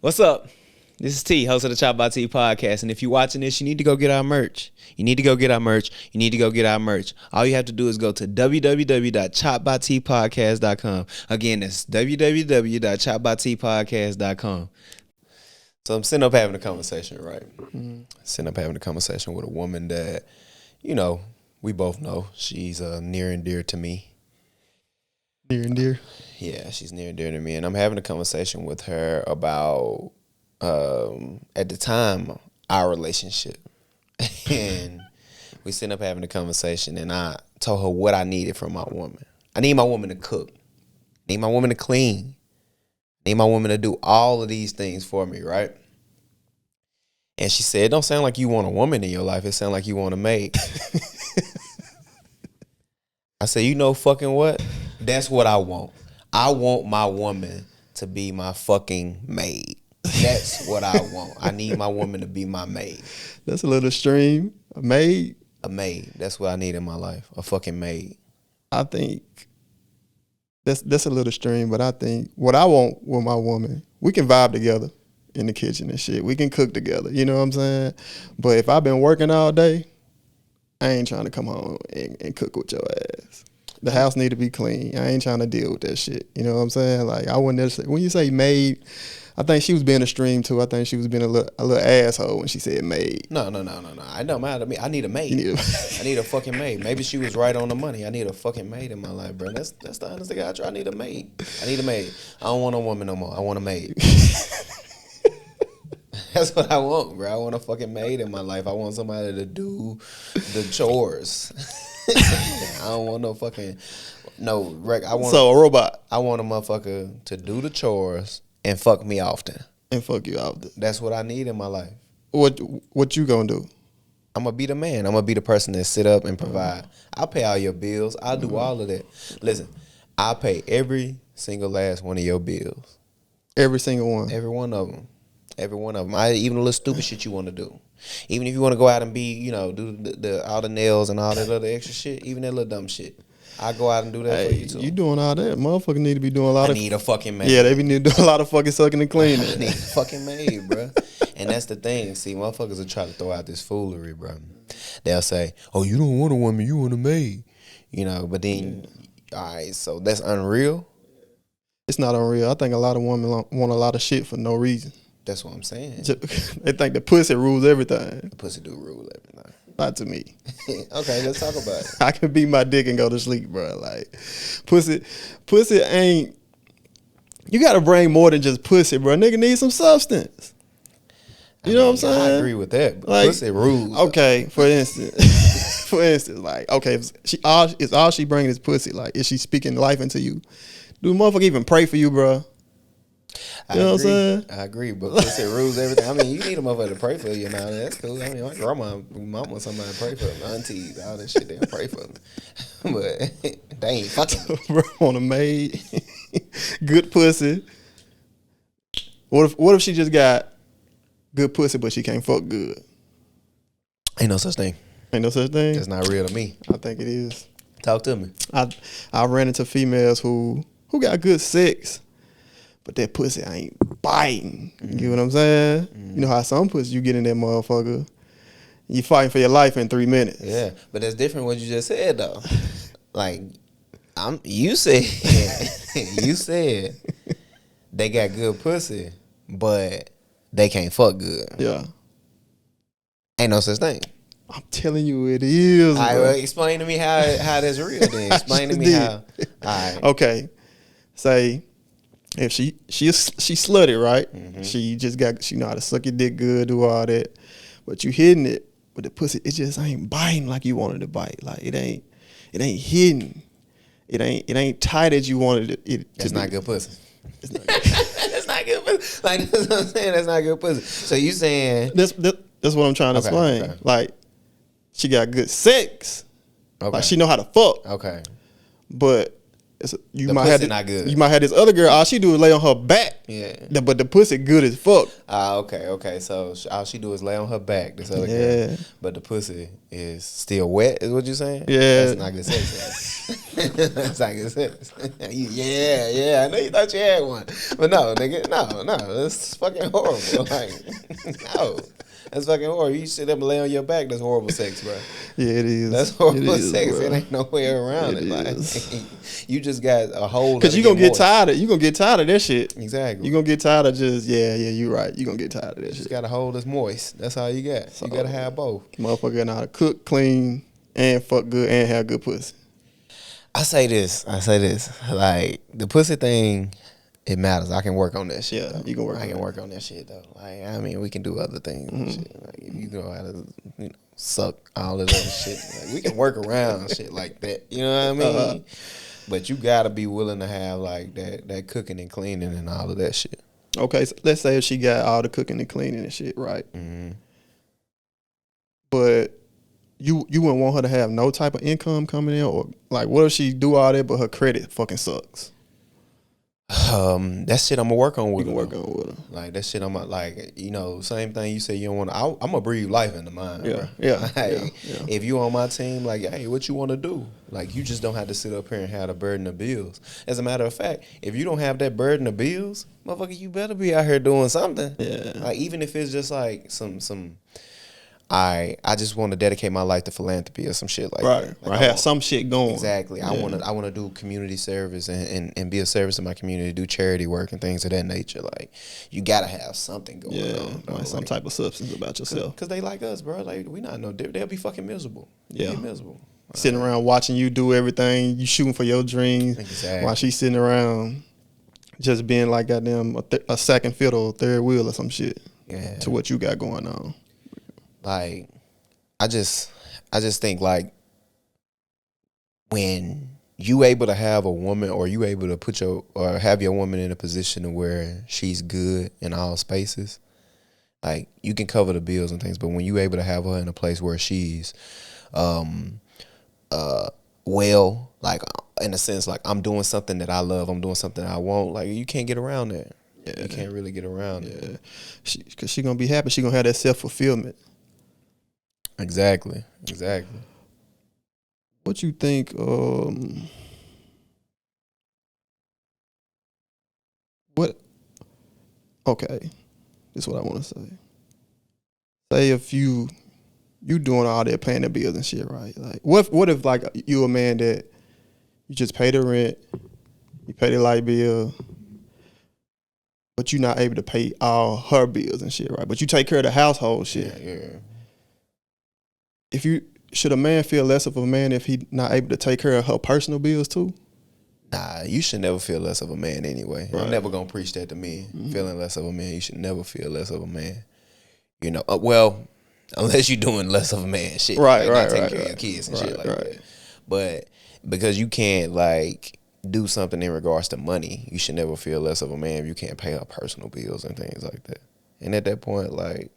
What's up? This is T, host of the ChoppedByT podcast. And if you're watching this, you need to go get our merch. You need to go get our merch. All you have to do is go to www.ChoppedByTpodcast.com. Again, that's www.ChoppedByTpodcast.com. So I'm sitting up having a conversation, right? Sitting up having a conversation with a woman that, we both know she's near and dear to me. Near and dear? Yeah, she's near and dear to me. And I'm having a conversation with her about, at the time, our relationship. And we sitting up having a conversation, and I told her what I needed from my woman. I need my woman to cook. I need my woman to clean. I need my woman to do all of these things for me, right? And she said, it don't sound like you want a woman in your life. It sounds like you want a maid. I said, you know fucking what? That's what I want. I want my woman to be my fucking maid. That's what I want. I need my woman to be my maid. That's a little extreme. A maid? A maid. That's what I need in my life. A fucking maid. I think that's a little extreme, but I think what I want with my woman, we can vibe together in the kitchen and shit. We can cook together. You know what I'm saying? But if I've been working all day, I ain't trying to come home and cook with your ass. The house need to be clean. I ain't trying to deal with that shit. You know what I'm saying? Like, I wouldn't necessarily, when you say maid, I think she was being extreme too. I think she was being a little asshole when she said maid. No. I don't matter to me. I need a maid. I need a fucking maid. Maybe she was right on the money. I need a fucking maid in my life, bro. That's the honest thing I try. I need a maid. I don't want a woman no more. I want a maid. That's what I want, bro. I want a fucking maid in my life. I want somebody to do the chores. I don't want no fucking So a robot. I want a motherfucker to do the chores and fuck me often. And fuck you often. That's what I need in my life. What you gonna do? I'm gonna be the man. I'm gonna be the person that sit up and provide. I'll pay all your bills. I'll do all of that. Listen, I'll pay every single last one of your bills. Every single one. Every one of them. Even the little stupid shit you want to do. Even if you want to go out and be, do all the nails and all that other extra shit, even that little dumb shit. I go out and do that for you too. You doing all that? Motherfucker need to be doing a lot I need a fucking maid. Yeah, they need to do a lot of fucking sucking and cleaning. I need a fucking maid, bro. And that's the thing. See, motherfuckers will try to throw out this foolery, bro. They'll say, oh, you don't want a woman, you want a maid. But then, all right, so that's unreal. It's not unreal. I think a lot of women want a lot of shit for no reason. That's what I'm saying. They think the pussy rules everything. The pussy do rule everything. Not to me. Okay, let's talk about it. I can beat my dick and go to sleep, bro. Like, pussy ain't. You gotta bring more than just pussy, bro. Nigga need some substance. You know what I'm saying? I agree with that. But like, pussy rules. Okay, for instance, like, okay, if all she bringing is pussy. Like, is she speaking life into you? Do the motherfucker even pray for you, bro? You know what I'm saying? I agree, but pussy rules everything. I mean, you need a motherfucker to pray for you now. That's cool. I mean, my grandma, mama, somebody to pray for me. Aunties, all that shit, they pray for me. But they ain't fucking. Bro, on a maid, good pussy. What if she just got good pussy, but she can't fuck good? Ain't no such thing. Ain't no such thing? That's not real to me. I think it is. Talk to me. I ran into females who got good sex, but that pussy ain't biting. You know what I'm saying? You know how some pussy you get in that motherfucker, you fighting for your life in 3 minutes. Yeah, but that's different what you just said though. Like, you said they got good pussy, but they can't fuck good. Yeah. Ain't no such thing. I'm telling you it is. All right, well, explain to me how that's real then. Explain to me how. All right. Okay. Say if she slutty, right? Mm-hmm. She know how to suck your dick good, do all that. But you hitting it with the pussy, it just ain't biting like you wanted to bite. Like it ain't hitting. It ain't tight as you wanted it to. That's be. not good pussy. It's not good. That's not good pussy. Like, that's what I'm saying. That's not good pussy. So you saying that's what I'm trying to explain. Okay. Like, she got good sex. Okay. Like, she know how to fuck. Okay. But You The might pussy have not good. You might have this other girl. All she do is lay on her back. Yeah. But the pussy good as fuck. Okay. So all she do is lay on her back. This other Yeah. girl, but the pussy is still wet. Is what you saying? Yeah. That's not good sex. That's not good sex. Yeah. I know you thought you had one, but no, nigga, no. That's fucking horrible. Like, no. That's fucking horrible. You sit up and lay on your back. That's horrible sex, bro. Yeah, it is. That's horrible It is, sex. bro. It ain't no way around it. Like, you just got a hold. Cause you gonna get tired of that shit. Exactly. You gonna get tired of just you right. You gonna get tired of that Just shit. got a hold that's moist. That's all you got. So, you gotta have both. Motherfucker know how to cook, clean, and fuck good, and have good pussy. I say this. Like the pussy thing, it matters. I can work on that shit. Yeah, though. you can work. I can work on that shit though. Like I mean, we can do other things. And shit. Like if you know how to, suck all of that shit. Like we can work around shit like that. You know what I mean? But you gotta be willing to have like that cooking and cleaning and all of that shit. Okay, so let's say if she got all the cooking and cleaning and shit, right? Mm-hmm. But you wouldn't want her to have no type of income coming in, or like what if she do all that but her credit fucking sucks? That shit I'm gonna work on with You her. can work on with her. Like that shit, I'm like, same thing you say you don't want to. I'm gonna breathe life into mine. Yeah, bro. yeah, Like, yeah. If you on my team, like, hey, what you want to do? Like, you just don't have to sit up here and have the burden of bills. As a matter of fact, if you don't have that burden of bills, motherfucker, you better be out here doing something. Yeah. Like even if it's just like some. I just want to dedicate my life to philanthropy or some shit like that. Like I have some shit going. Exactly. Yeah. I wanna do community service and be a service to my community, do charity work and things of that nature. Like you gotta have something going on. Like some type of substance about yourself. Cause they like us, bro. Like we not no different. They'll be fucking miserable. Yeah. They'll be miserable. Sitting around watching you do everything, you shooting for your dreams. Exactly. While she's sitting around just being like goddamn a second fiddle, third wheel or some shit. Yeah. To what you got going on. Like I just think like when you able to have a woman or you able to have your woman in a position where she's good in all spaces, like you can cover the bills and things, but when you able to have her in a place where she's well, like in a sense, like I'm doing something that I love, I'm doing something I want, like you can't get around that. Yeah. You can't really get around it. Cause she gonna be happy, she gonna have that self-fulfillment. Exactly. What you think? What? Okay, this is what I want to say. Say if you doing all that paying the bills and shit, right? Like, what if like you a man that you just pay the rent, you pay the light bill, but you're not able to pay all her bills and shit, right? But you take care of the household shit. Yeah. Should a man feel less of a man if he not able to take care of her personal bills too? Nah, you should never feel less of a man anyway. Right. I'm never gonna preach that to men. Feeling less of a man, you should never feel less of a man. Well, unless you're doing less of a man shit, right, not taking care of your kids and shit like that. But because you can't like do something in regards to money, you should never feel less of a man if you can't pay her personal bills and things like that. And at that point, like,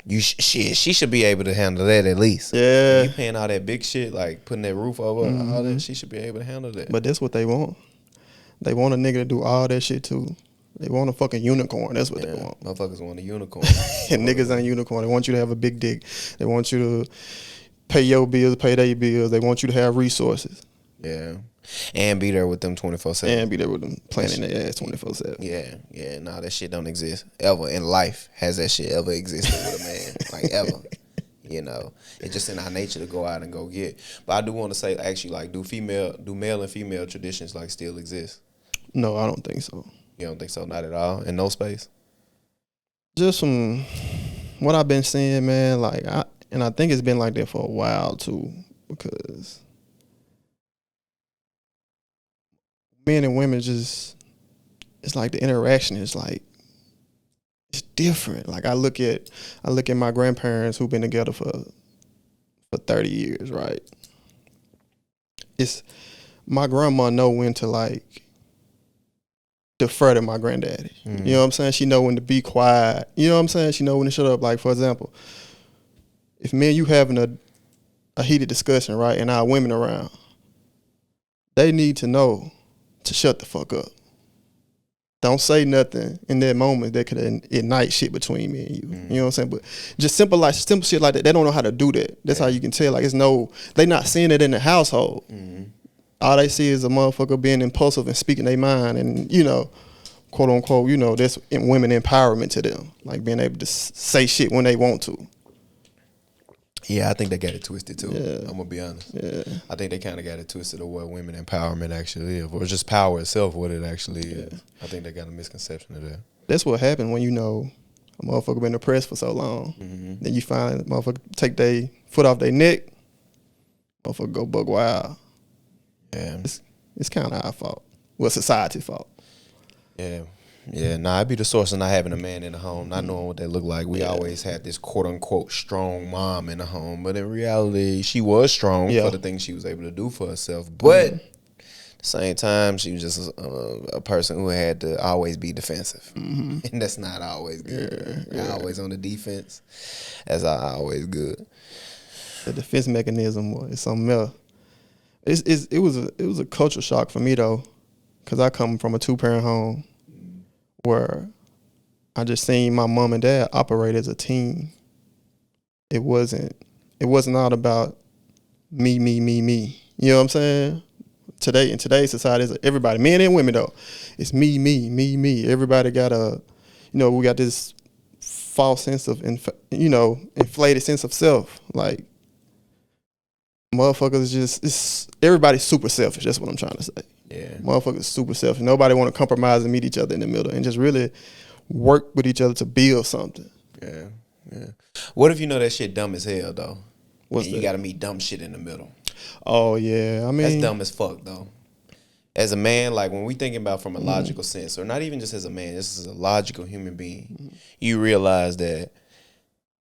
she should be able to handle that at least. Yeah. You paying all that big shit, like putting that roof over all that, she should be able to handle that. But that's what they want. They want a nigga to do all that shit too. They want a fucking unicorn. That's what they want. Motherfuckers want a unicorn. And niggas ain't unicorn. They want you to have a big dick. They want you to pay your bills, pay their bills. They want you to have resources. Yeah. And be there with them 24/7. And be there with them planning their ass 24/7. Yeah. Nah, that shit don't exist ever in life. Has that shit ever existed with a man? Like ever? It's just in our nature to go out and go get. But I do want to say, actually, like, do male and female traditions like still exist? No, I don't think so. You don't think so? Not at all. In no space. Just from what I've been seeing, man. Like, I think it's been like that for a while too, because men and women it's like the interaction is like, it's different. Like I look at my grandparents who've been together for 30 years, right? It's my grandma know when to like defer to my granddaddy. Mm-hmm. You know what I'm saying? She know when to be quiet. You know what I'm saying? She know when to shut up. Like, for example, if me and you having a heated discussion, right, and our women around, they need to know to shut the fuck up. Don't say nothing in that moment that could ignite shit between me and you. You know what I'm saying? But just simple shit like that, they don't know how to do that. That's how you can tell. Like, they not seeing it in the household. All they see is a motherfucker being impulsive and speaking their mind, and quote unquote, that's women empowerment to them, like being able to say shit when they want to. Yeah, I think they got it twisted too. Yeah. I'm gonna be honest. Yeah. I think they kind of got it twisted of what women empowerment actually is, or just power itself, what it actually is. I think they got a misconception of that. That's what happened when a motherfucker been oppressed for so long. Then you find a motherfucker take their foot off their neck, motherfucker go buck wild. Yeah, it's kind of our fault. Well, society's fault. Yeah. Yeah, I'd be the source of not having a man in the home, not knowing what they look like. We always had this quote-unquote strong mom in the home, but in reality, she was strong for the things she was able to do for herself. But at the same time, she was just a person who had to always be defensive. And that's not always good. Always on the defense. That's not always good. The defense mechanism is something else. It was a culture shock for me, though, because I come from a 2-parent home where I just seen my mom and dad operate as a team. It wasn't all about me. You know what I'm saying? In today's society, it's everybody, men and women though. It's me. Everybody got we got this false sense of, inflated sense of self. Like, motherfuckers everybody's super selfish. That's what I'm trying to say. Yeah. Motherfuckers super selfish. Nobody want to compromise and meet each other in the middle and just really work with each other to build something. Yeah. What if you know that shit dumb as hell, though? What's and that? You got to meet dumb shit in the middle. Oh, yeah. I mean, that's dumb as fuck, though. As a man, like, when we thinking about from a logical sense, or not even just as a man, just as a logical human being, you realize that,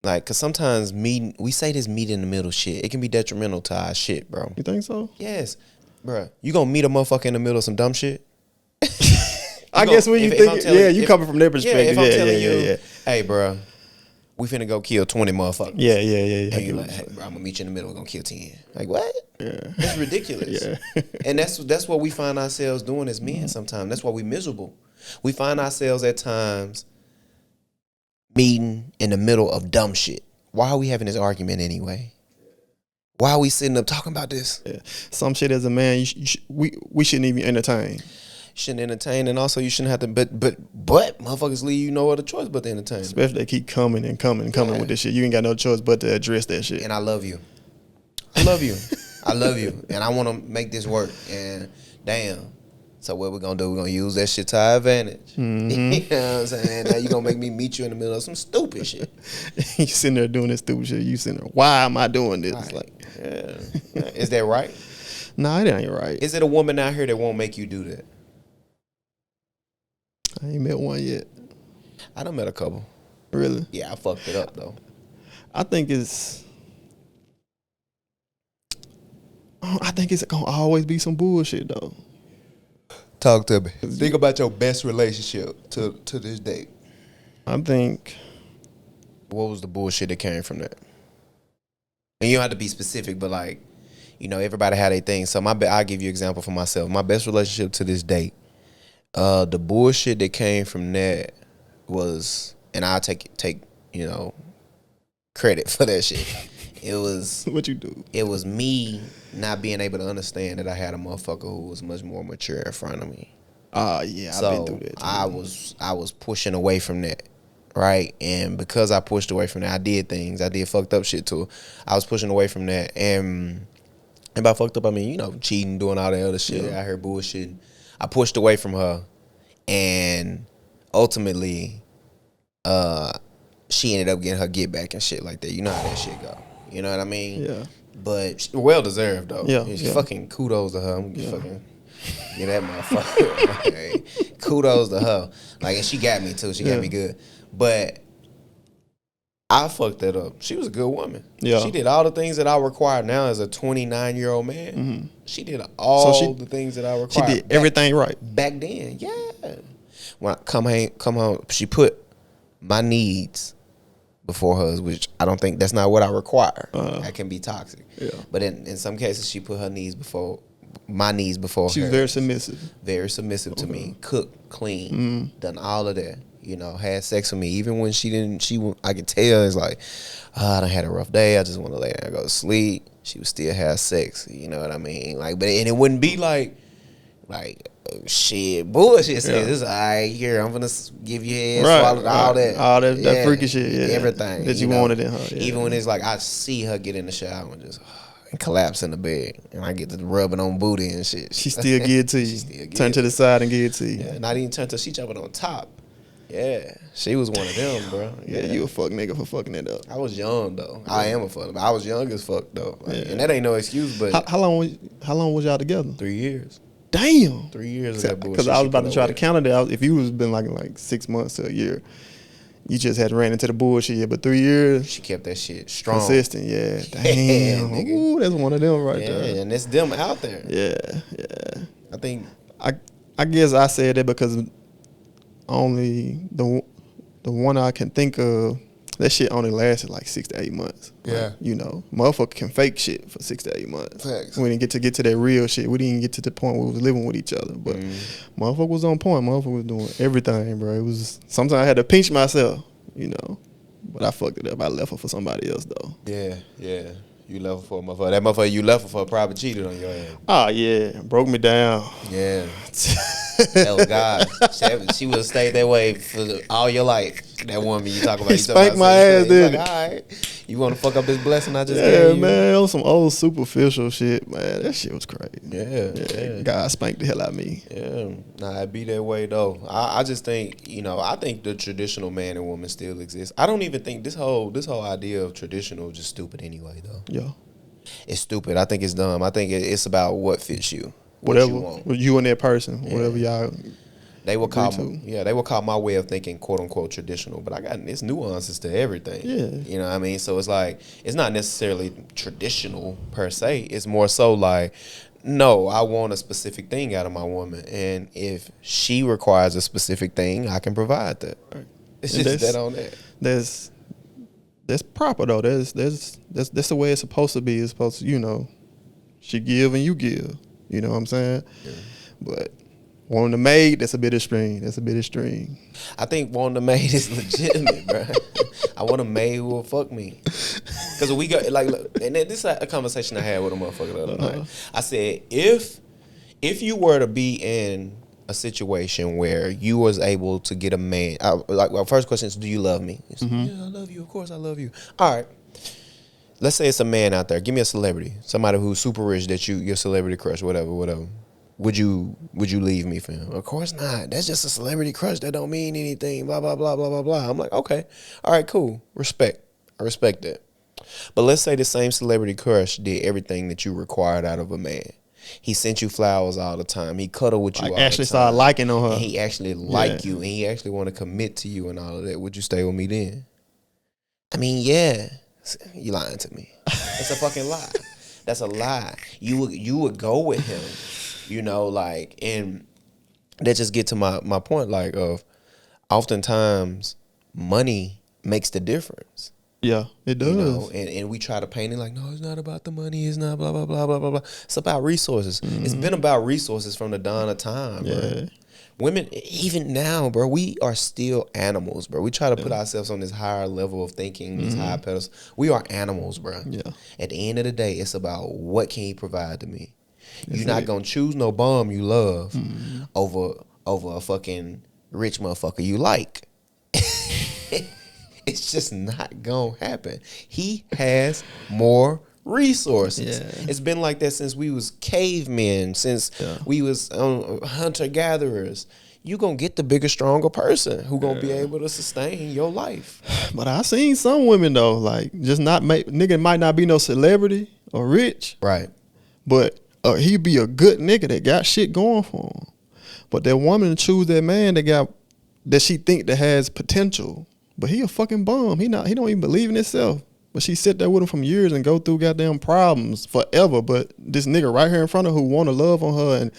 like, because sometimes we say this meet in the middle shit, it can be detrimental to our shit, bro. You think so? Yes. Bruh, you gonna meet a motherfucker in the middle of some dumb shit? I guess when you think, you coming from their perspective. Yeah, if I'm telling you, hey, bruh, we finna go kill 20 motherfuckers. Yeah. And you like, hey, bro, I'm gonna meet you in the middle, we're gonna kill 10. Like, what? Yeah. That's ridiculous. And that's what we find ourselves doing as men sometimes. That's why we miserable. We find ourselves at times meeting in the middle of dumb shit. Why are we having this argument anyway? Why are we sitting up talking about this? Yeah. Some shit as a man, we shouldn't even entertain. Shouldn't entertain, and also you shouldn't have to. But motherfuckers leave you no other choice but to entertain. Especially they keep coming with this shit. You ain't got no choice but to address that shit. And I love you. I love you, and I want to make this work. And damn. So what we're gonna do? We're gonna use that shit to our advantage. You know what I'm saying? Now you gonna make me meet you in the middle of some stupid shit. You sitting there doing this stupid shit. You sitting there, why am I doing this? Right. Like, is that right? Nah, it ain't right. Is it a woman out here that won't make you do that? I ain't met one yet. I done met a couple. Really? Yeah, I fucked it up though. I think it's gonna always be some bullshit though. Talk to me. Think about your best relationship to this date. I think. What was the bullshit that came from that? And you don't have to be specific, but like, everybody had their thing. So I'll give you an example for myself. My best relationship to this date, the bullshit that came from that was, and I'll take credit for that shit. It was what you do. It was me not being able to understand that I had a motherfucker who was much more mature in front of me. Yeah, so I've been through that too. I was pushing away from that, right? And because I pushed away from that, I did fucked up shit too. I was pushing away from that, and by fucked up I mean cheating, doing all that other shit. I heard bullshit. I pushed away from her, and ultimately, she ended up getting her get back and shit like that. You know how that shit go. You know what I mean? Yeah. But well deserved though. Yeah. Fucking kudos to her. I'm fucking get that motherfucker. Okay. Kudos to her. Like, and she got me too. She got me good. But I fucked that up. She was a good woman. Yeah. She did all the things that I require now as a 29-year-old man. She did all the things that I required. She did everything right. Back then, yeah. When I come home, she put my needs before hers, which I don't think that's not what I require. That can be toxic. Yeah. But in some cases, she put her needs before my needs before She was hers. very submissive. Very submissive to me. Cooked, clean, done all of that. You know, had sex with me. Even when she didn't, I could tell it's like, I done had a rough day. I just want to lay down and go to sleep. She would still have sex. You know what I mean? Like, but and it wouldn't be like shit, bullshit. Says it's all right. Here, I'm gonna give you head, swallow all that freaky shit, everything that you wanted in her. Yeah. Even when it's like I see her get in the shower and just and collapse in the bed, and I get to rubbing on booty and shit. She still give it to you. Turn to the side and give it to you. Yeah, not even turn to she jumping on top. Yeah, she was one of them, bro. Yeah, you a fuck nigga for fucking it up. I was young though. I am a fuck. I was young as fuck though, and that ain't no excuse. But how long was y'all together? 3 years. Damn. 3 years of that bullshit. Because I was about to try to counter that. If you was been like 6 months to a year, you just had ran into the bullshit. But 3 years, she kept that shit strong, consistent. Yeah, damn. Nigga. Ooh, that's one of them right there. Yeah, and it's them out there. Yeah. I think I guess I said that because only the one I can think of, that shit only lasted like 6 to 8 months. Yeah. Like, you know, motherfucker can fake shit for 6 to 8 months. Facts. We didn't get to that real shit. We didn't get to the point where we was living with each other. But motherfucker was on point. Motherfucker was doing everything, bro. It was sometimes I had to pinch myself, you know. But I fucked it up. I left her for somebody else though. Yeah. You left her for a motherfucker. That motherfucker you left her for probably cheated on your ass. Oh yeah, broke me down. Yeah. Hell God. She would have stayed that way for all your life. That woman you talk about. He spanked my ass, didn't he? Like, all right. You want to fuck up this blessing I just gave you? Man, on some old superficial shit, man. That shit was crazy. Yeah. God spanked the hell out of me. Yeah. Nah, it be that way though. I just think, I think the traditional man and woman still exists. I don't even think this whole idea of traditional is just stupid anyway though. Yeah. It's stupid. I think it's dumb. I think it's about what fits you. Whatever you want. you and that person, whatever y'all. They will call my way of thinking quote unquote traditional, but it's nuances to everything. Yeah. You know what I mean? So it's like it's not necessarily traditional per se. It's more so like, no, I want a specific thing out of my woman, and if she requires a specific thing, I can provide that. Right. It's just that on that. That's proper though. That's the way it's supposed to be. It's supposed to, she give and you give. You know what I'm saying? Yeah. But wanting a maid, that's a bit extreme. I think wanting a maid is legitimate, bro. I want a maid who will fuck me. Because we got and this is a conversation I had with a motherfucker the other night. I said, if you were to be in a situation where you was able to get a man, first question is, do you love me? He said, yeah, I love you. Of course I love you. All right. Let's say it's a man out there. Give me a celebrity, somebody who's super rich that your celebrity crush, whatever. Would you leave me for him? Of course not. That's just a celebrity crush. That don't mean anything. Blah blah blah blah blah blah. I'm like, okay, all right, cool. Respect. I respect that. But let's say the same celebrity crush did everything that you required out of a man. He sent you flowers all the time. He cuddled with you all the time. Actually started liking on her. And he actually liked you, and he actually want to commit to you and all of that. Would you stay with me then? I mean, yeah. You lying to me. That's a fucking lie. That's a lie. You would go with him, and that just get to my point, of oftentimes money makes the difference. Yeah, it does. And we try to paint it like, no, it's not about the money. It's not blah, blah, blah, blah, blah, blah. It's about resources. Mm-hmm. It's been about resources from the dawn of time, bro. Yeah. Women, even now, bro, we are still animals, bro. We try to put ourselves on this higher level of thinking, these higher pedals. We are animals, bro. Yeah. At the end of the day, it's about what can you provide to me. You're not going to choose no bum you love over a fucking rich motherfucker you like. It's just not going to happen. He has more resources. Yeah. It's been like that since we was cavemen, since we was hunter-gatherers. You gonna get the bigger, stronger person who gonna be able to sustain your life. But I seen some women though, just not nigga might not be no celebrity or rich, right? But he be a good nigga that got shit going for him. But that woman choose that man that she think that has potential, but he a fucking bum. He don't even believe in himself. But she sit there with him from years and go through goddamn problems forever. But this nigga right here in front of her who want to love on her and,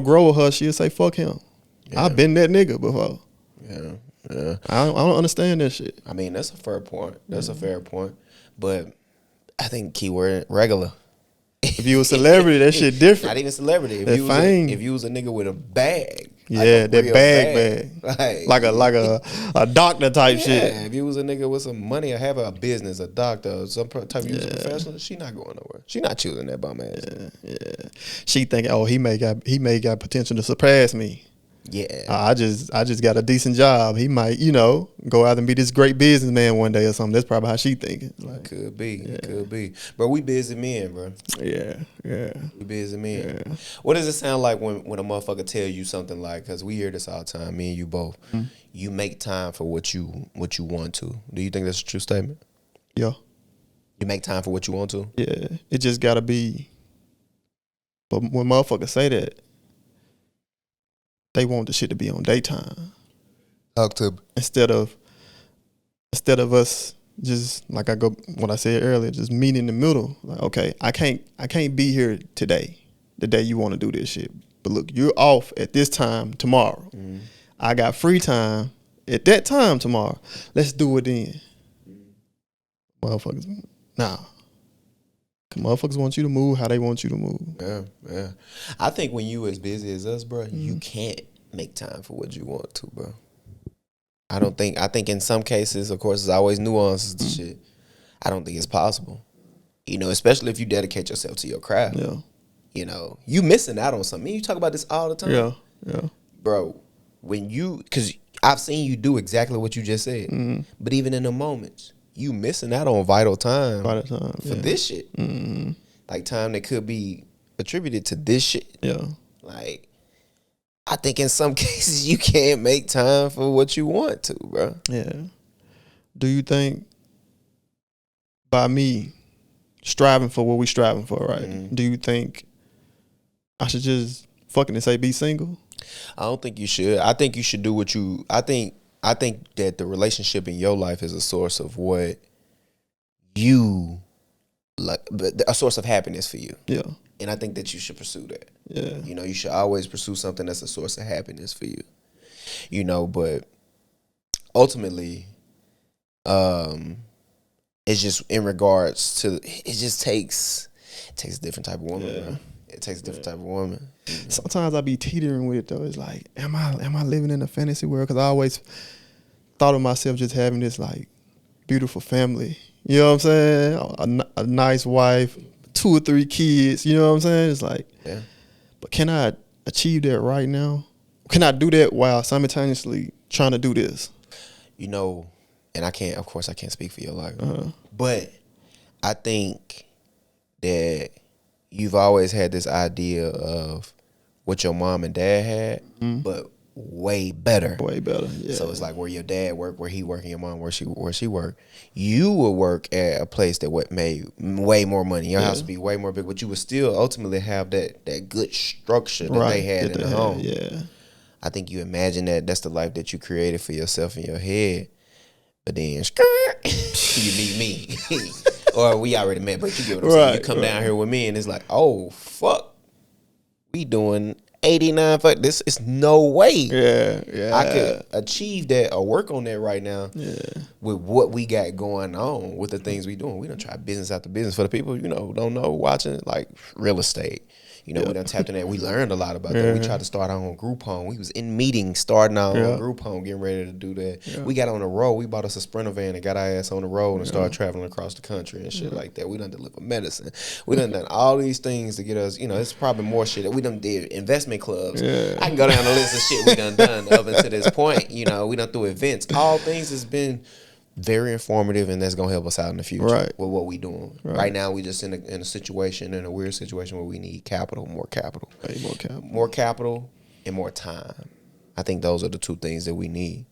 grow with her, she'll say, fuck him. Yeah. I've been that nigga before. Yeah. I don't understand that shit. I mean, that's a fair point. That's a fair point. But I think keyword regular. If you a celebrity, that shit different. Not even celebrity. That fame. If you was a nigga with a bag. Yeah, like that real bag. Like a doctor type yeah, shit. if you was a nigga with some money or have a business, a doctor, some type of professional, she not going nowhere. She not choosing that bum ass. Yeah. She thinking, oh, he may got potential to surpass me. Yeah. I just got a decent job. He might, go out and be this great businessman one day or something. That's probably how she thinking. Like, could be. It could be. Bro, we busy men, bro. Yeah. We busy men. Yeah. What does it sound like when a motherfucker tell you something like, because we hear this all the time, me and you both, you make time for what you want to. Do you think that's a true statement? Yeah. You make time for what you want to? Yeah. It just gotta be. But when motherfuckers say that, they want the shit to be on daytime. October. Instead of us just like what I said earlier, just meet in the middle. Like, okay, I can't be here today, the day you want to do this shit. But look, you're off at this time tomorrow. I got free time at that time tomorrow. Let's do it then. Motherfuckers, nah. Motherfuckers want you to move how they want you to move. Yeah. I think when you as busy as us, bro, you can't make time for what you want to, bro. I think in some cases, of course, there's always nuances to shit. I don't think it's possible. Especially if you dedicate yourself to your craft. Yeah. You missing out on something. You talk about this all the time. Yeah. Bro, because I've seen you do exactly what you just said. But even in the moments, you missing out on vital time for this shit. Like time that could be attributed to this shit. Yeah. Like, I think in some cases you can't make time for what you want to, bro. Yeah. Do you think by me striving for what we striving for, right? Do you think I should just fucking say be single? I don't think you should. I think you should do what you. I think that the relationship in your life is a source of what you like, a source of happiness for you. Yeah. And I think that you should pursue that. Yeah. You should always pursue something that's a source of happiness for you. But ultimately, it's just in regards to, it just takes a different type of woman, bro. It takes a different type of woman. Sometimes I be teetering with it though. It's like, am I living in a fantasy world? Because I always thought of myself just having this like beautiful family. You know what I'm saying? A nice wife, 2 or 3 kids. You know what I'm saying? It's like, yeah. But can I achieve that right now? Can I do that while simultaneously trying to do this? And I can't speak for your life, but I think that you've always had this idea of what your mom and dad had, but way better. Way better, yeah. So it's like where your dad worked, where he worked, and your mom where she worked. You would work at a place that made way more money. Your house would be way more big, but you would still ultimately have that good structure that they had in the home. Yeah. I think you imagine that's the life that you created for yourself in your head. But then you meet me. Or we already met, but you get what I'm saying. You come down here with me and it's like, oh, fuck. We doing 89, fuck, this is no way. Yeah. I could achieve that or work on that right now with what we got going on with the things we doing. We done try business after business. For the people, don't know, watching, like real estate. We done tapped in that. We learned a lot about that. We tried to start our own group home. We was in meetings starting our own group home, getting ready to do that. Yeah. We got on the road. We bought us a Sprinter van and got our ass on the road and started traveling across the country and shit like that. We done deliver medicine. We done all these things to get us, it's probably more shit that we done did. Investment clubs. Yeah. I can go down the list of shit we done up until this point. We done through events. All things has been very informative, and that's gonna help us out in the future with what we doing. Right now, we just in a situation, in a weird situation where we need more capital, and more time. I think those are the 2 things that we need.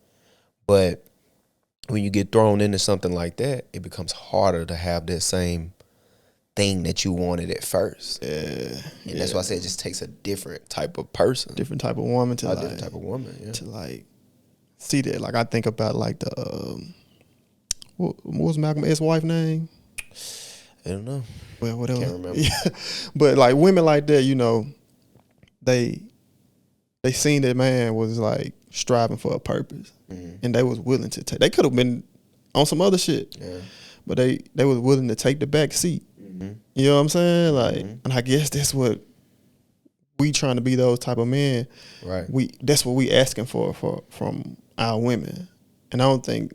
But when you get thrown into something like that, it becomes harder to have that same thing that you wanted at first. Yeah, and that's why I say it just takes a different type of person, different type of woman to different type of woman, to like see that. Like I think about like the. What was Malcolm X's wife name? I don't know. Well, whatever. Can't remember. Yeah. But like women like that, they seen that man was like striving for a purpose, and they was willing to take. They could have been on some other shit, but they was willing to take the back seat You know what I'm saying? Like, and I guess that's what we trying to be, those type of men. Right. That's what we asking for from our women. And I don't think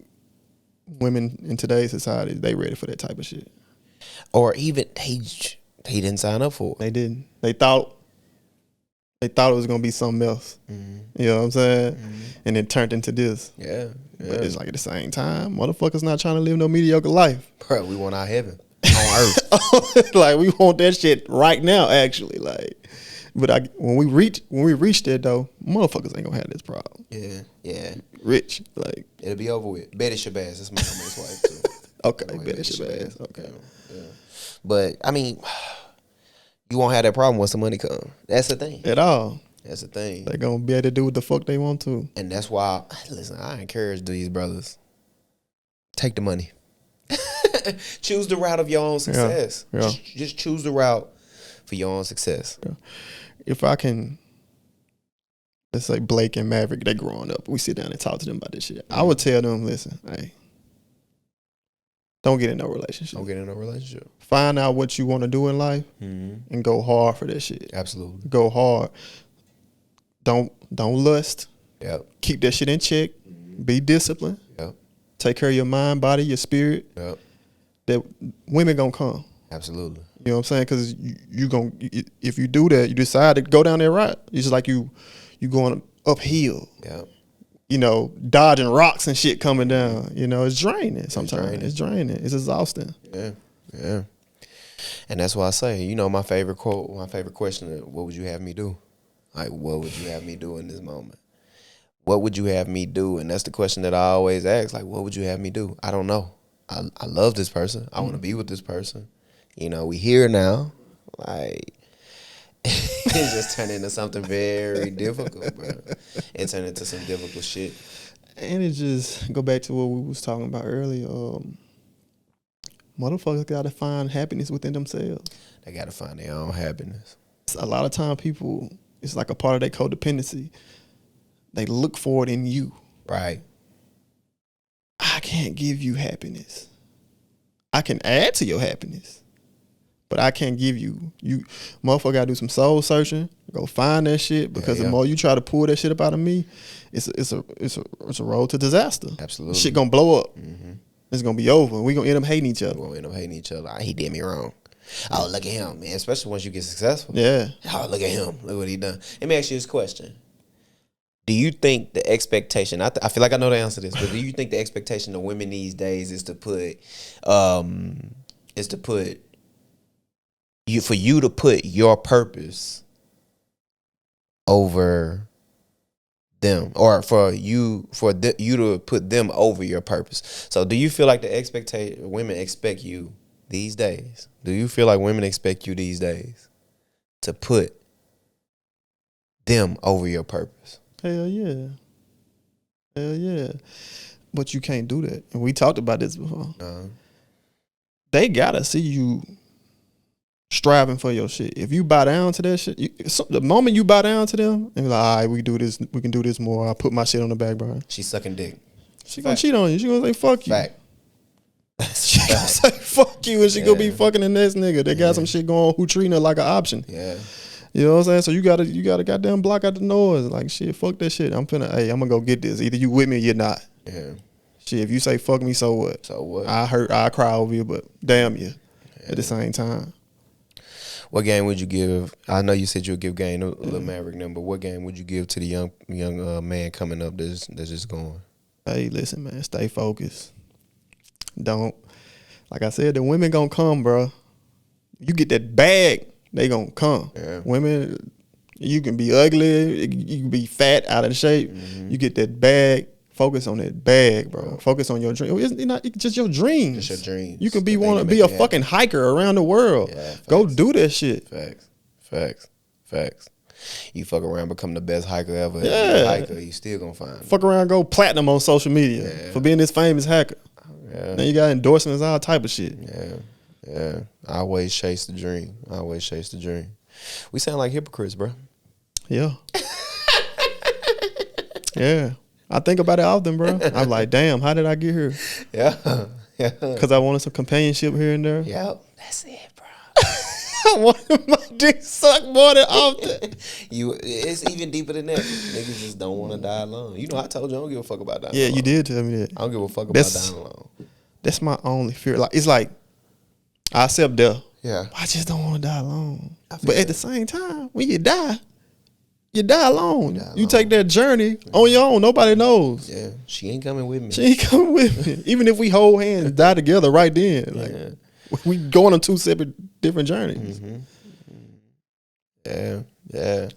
women in today's society, they ready for that type of shit. Or even he didn't sign up for it. They didn't. They thought it was gonna be something else. You know what I'm saying? And it turned into this. Yeah. But it's like at the same time, motherfuckers not trying to live no mediocre life. Bro, we want our heaven on earth. Like, we want that shit right now, actually. Like, but when we reach there though, motherfuckers ain't gonna have this problem. Yeah. Rich, like, it'll be over with. Betty Shabazz, that's my ex-wife too. Okay, Betty Shabazz. Okay. Yeah. But I mean, you won't have that problem once the money comes. That's the thing. At all. That's the thing. They gonna be able to do what the fuck they want to. And that's why, listen, I encourage these brothers, take the money. Choose the route of your own success. Yeah. Just choose the route for your own success. Yeah. If I can, let's say Blake and Maverick, they growing up. We sit down and talk to them about this shit. I would tell them, listen, hey, don't get in no relationship. Don't get in no relationship. Find out what you want to do in life and go hard for that shit. Absolutely. Go hard. Don't lust. Yep. Keep that shit in check. Be disciplined. Yep. Take care of your mind, body, your spirit. Yep. That women gonna come. Absolutely. You know what I'm saying? Because if you do that, you decide to go down that route. It's just like you going uphill. Yep. You know, dodging rocks and shit coming down. You know, it's draining sometimes. It's draining. It's exhausting. Yeah. Yeah. And that's why I say, you know, my favorite quote, my favorite question is, what would you have me do? Like, what would you have me do in this moment? What would you have me do? And that's the question that I always ask. Like, what would you have me do? I don't know. I love this person. I want to be with this person. You know, we here now. Like, it just turned into something very difficult, bro. It turned into some difficult shit. And it just go back to what we was talking about earlier. Motherfuckers got to find happiness within themselves. They got to find their own happiness. A lot of time people, it's like a part of their codependency. They look for it in you. Right. I can't give you happiness. I can add to your happiness, but I can't give you. You motherfucker gotta do some soul searching. Go find that shit, because the more you try to pull that shit up out of me, it's a road to disaster. Absolutely. Shit gonna blow up. It's gonna be over. We gonna end up hating each other. We're gonna end up hating each other. He did me wrong. Oh, look at him, man. Especially once you get successful. Yeah. Oh, look at him. Look what he done. Let me ask you this question. Do you think the expectation, I feel like I know the answer to this, but do you think the expectation of women these days is to put you to put your purpose over them, or for you to put them over your purpose? So do you feel like women expect you these days? Do you feel like women expect you these days to put them over your purpose? Hell yeah. Hell yeah. But you can't do that. And we talked about this before. They gotta see you striving for your shit. If you bow down to that shit, the moment you bow down to them and be like, all right, we can do this more. I'll put my shit on the back burner. She's sucking dick. She gonna cheat on you. She gonna say fuck you. Fact. She gonna say fuck you, and she gonna be fucking the next nigga. They got some shit going on who treating her like an option. Yeah. You know what I'm saying? So you gotta goddamn block out the noise. Like, shit, fuck that shit. I'm gonna go get this. Either you with me or you're not. Yeah. Shit, if you say fuck me, so what? So what? I cry over you, but damn you. At the same time. What game would you give? I know you said you would give game a little Maverick number. What game would you give to the young man coming up that's just going? Hey, listen, man, stay focused. Don't, like I said, the women gonna come, bro. You get that bag, they gonna come. Yeah. Women, you can be ugly, you can be fat, out of shape. You get that bag. Focus on that bag, bro. Focus on your dream. It's just your dreams. Just your dreams. You can be a fucking hiker around the world. Yeah, go do that shit. Facts. You fuck around, become the best hiker ever. Yeah. Hiker, you still gonna find. Fuck around, go platinum on social media for being this famous hacker. Yeah. Then you got endorsements, all type of shit. Yeah. I always chase the dream. We sound like hypocrites, bro. Yeah. Yeah. I think about it often, bro. I'm like, damn, how did I get here? Yeah. Because I wanted some companionship here and there. Yep. That's it, bro. I want my dick sucked more than often. It's even deeper than that. Niggas just don't want to die alone. You know, I told you I don't give a fuck about dying Yeah, alone. you did tell me that. I don't give a fuck about dying alone. That's my only fear. Like it's like I accept death. Yeah. I just don't want to die alone. But at the same time, when you die alone. You take that journey on your own. Nobody knows. Yeah, she ain't coming with me. She ain't coming with me. Even if we hold hands and die together right then. Like we going on two separate different journeys. Yeah.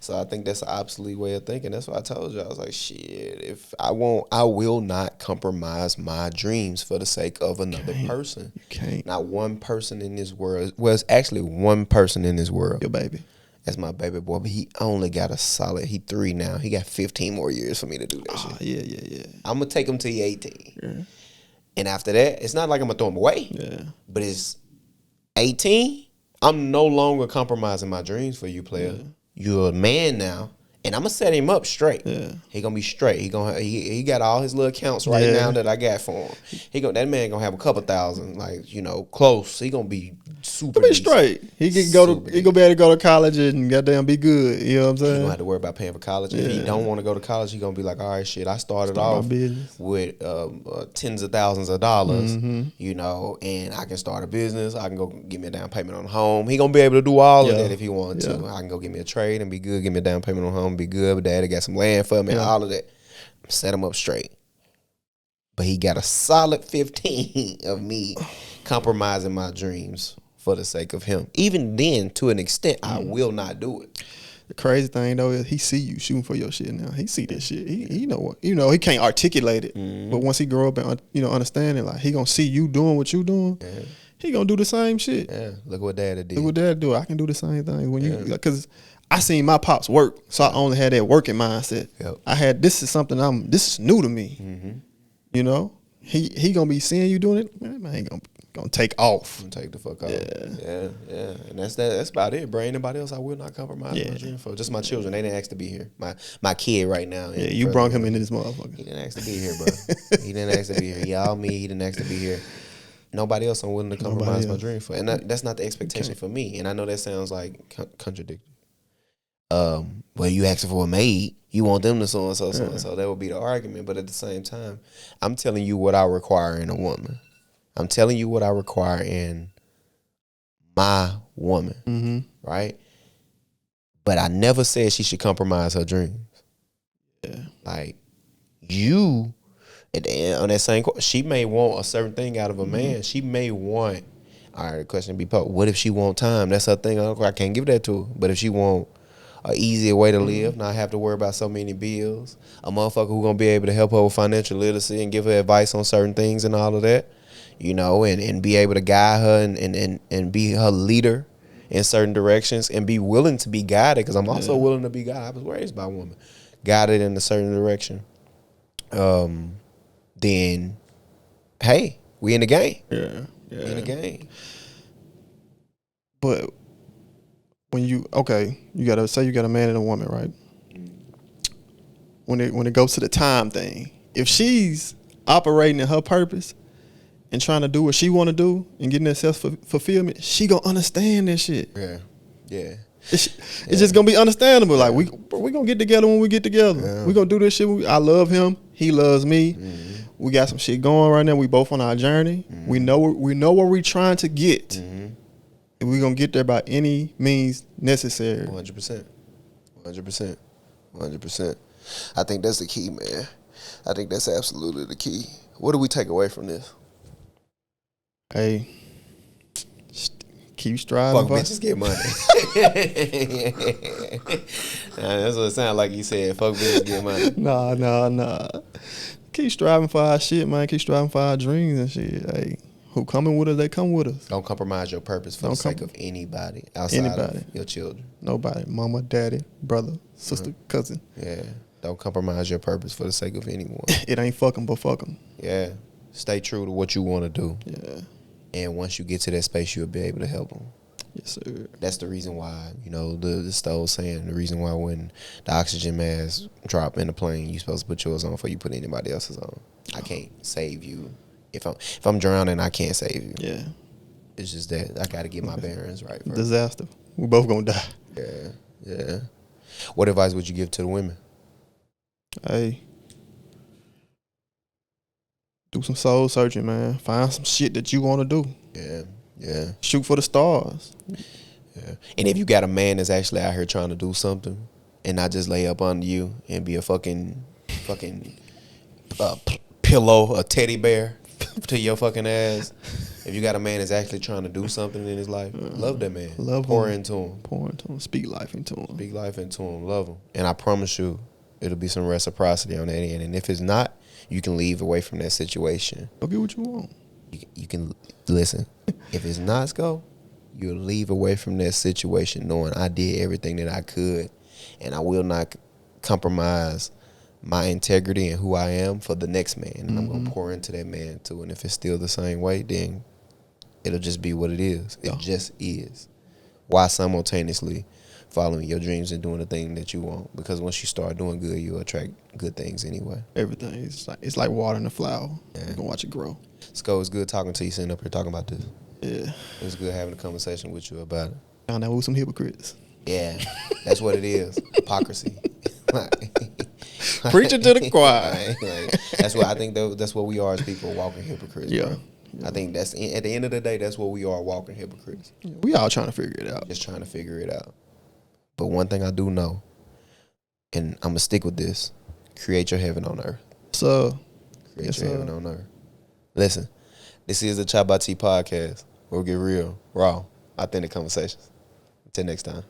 So I think that's an obsolete way of thinking. That's what I told you. I was like, shit, if I will not compromise my dreams for the sake of another person. You can't. Not one person in this world. Well, it's actually one person in this world. Your baby. That's my baby boy, but he only got a solid, he 3 now. He got 15 more years for me to do that shit. Yeah. I'm going to take him till he 18. Yeah. And after that, it's not like I'm going to throw him away. Yeah. But it's 18, I'm no longer compromising my dreams for you, player. Yeah. You're a man now. And I'm going to set him up straight. Yeah. He going to be straight. He got all his little accounts right now that I got for him. That man going to have a couple thousand, like, close. He going to be super be straight. He can go to, he going to be able to go to college and goddamn be good. You know what I'm saying? He going to have to worry about paying for college. If he don't want to go to college, he going to be like, all right, shit, I started off with tens of thousands of dollars, and I can start a business. I can go get me a down payment on a home. He going to be able to do all of that if he wanted to. I can go get me a trade and be good, get me a down payment on a home, be good. But daddy got some land for me and all of that. Set him up straight. But he got a solid 15 of me compromising my dreams for the sake of him. Even then, to an extent, I will not do it. The crazy thing though is he see you shooting for your shit now. He see that shit. He know what he can't articulate it, but once he grow up and understand it, like he gonna see you doing what you doing. Yeah. He gonna do the same shit. Yeah, look what dad did. Look what dad do. I can do the same thing when you because I seen my pops work, so I only had that working mindset. Yep. I had this is new to me. He gonna be seeing you doing it. Man, ain't gonna take off. Take the fuck off. Yeah. And that's about it, bro. Anybody else I will not compromise my dream for. Just my children. They didn't ask to be here. My kid right now. Yeah, you brought him into this motherfucker. He didn't ask to be here, bro. He didn't ask to be here. He all me. He didn't ask to be here. Nobody else I'm willing to compromise my dream for. And that's not the expectation for me. And I know that sounds like contradictory. Well, you asking for a maid, you want them to so and so. That would be the argument. But at the same time, I'm telling you what I require in a woman. I'm telling you what I require in my woman, right? But I never said she should compromise her dreams. Yeah, like you, on that same, she may want a certain thing out of a man. She may want. All right, the question be posed: what if she want time? That's her thing. I can't give that to her. But if she want an easier way to live, not have to worry about so many bills, a motherfucker who gonna be able to help her with financial literacy and give her advice on certain things and all of that, and be able to guide her and be her leader in certain directions and be willing to be guided, because I'm also willing to be guided. I was raised by a woman, guided in a certain direction. Then, hey, we in the game. Yeah. We in the game. But when you gotta say you got a man and a woman, right? When it goes to the time thing, if she's operating in her purpose and trying to do what she want to do and getting that self-fulfillment, she gonna understand that shit. Yeah. It's just gonna be understandable. Like we gonna get together when we get together. Yeah. We gonna do this shit. I love him. He loves me. We got some shit going right now. We both on our journey. We know where we trying to get. And we gonna get there by any means necessary. 100%. I think that's the key, man. I think that's absolutely the key. What do we take away from this? Hey, keep striving. Fuck bitches, get money. That's what it sounds like you said. Fuck bitches, get money. Nah. Keep striving for our shit, man. Keep striving for our dreams and shit. Hey, who coming with us, they come with us. Don't compromise your purpose for the sake of anybody outside of your children. Nobody. Mama, daddy, brother, sister, cousin. Yeah. Don't compromise your purpose for the sake of anyone. It ain't fuck 'em, but fuck 'em. Yeah. Stay true to what you want to do. Yeah. And once you get to that space, you'll be able to help them. Yes, sir. That's the reason why, the stove saying, the reason why when the oxygen mask drop in the plane, you're supposed to put yours on before you put anybody else's on. I can't save you. If I'm drowning, I can't save you. Yeah. It's just that I got to get my bearings right first. Disaster. We both gonna die. Yeah. What advice would you give to the women? Hey, do some soul searching, man. Find some shit that you want to do. Yeah. Shoot for the stars. Yeah. And if you got a man that's actually out here trying to do something and not just lay up under you and be a fucking pillow, a teddy bear to your fucking ass. If you got a man that's actually trying to do something in his life, love that man. Pour into him. Pour into him. Speak life into him. Speak life into him. Love him. And I promise you, it'll be some reciprocity on that end. And if it's not, you can leave away from that situation. Go get what you want. You can listen. If it's not, Scoe, you'll leave away from that situation knowing I did everything that I could, and I will not compromise my integrity and who I am for the next man. And I'm gonna pour into that man too. And if it's still the same way, then it'll just be what it is. It just is. Why simultaneously following your dreams and doing the thing that you want? Because once you start doing good, you'll attract good things anyway. Everything is it's like watering a flower. Yeah. You're gonna watch it grow. Scoe, it's good talking to you, sitting up here talking about this. Yeah. It was good having a conversation with you about it. Found out we're some hypocrites. Yeah, that's what it is. Hypocrisy. Preaching to the choir. That's what I think. That's what we are as people, walking hypocrites. Yeah. Bro. I think that's at the end of the day, that's what we are, walking hypocrites. Yeah, we all trying to figure it out. Just trying to figure it out. But one thing I do know, and I'm gonna stick with this: create your heaven on earth. So, create your heaven on earth. Listen, this is the ChoppedByT podcast. We'll get real, raw, authentic conversations. Until next time.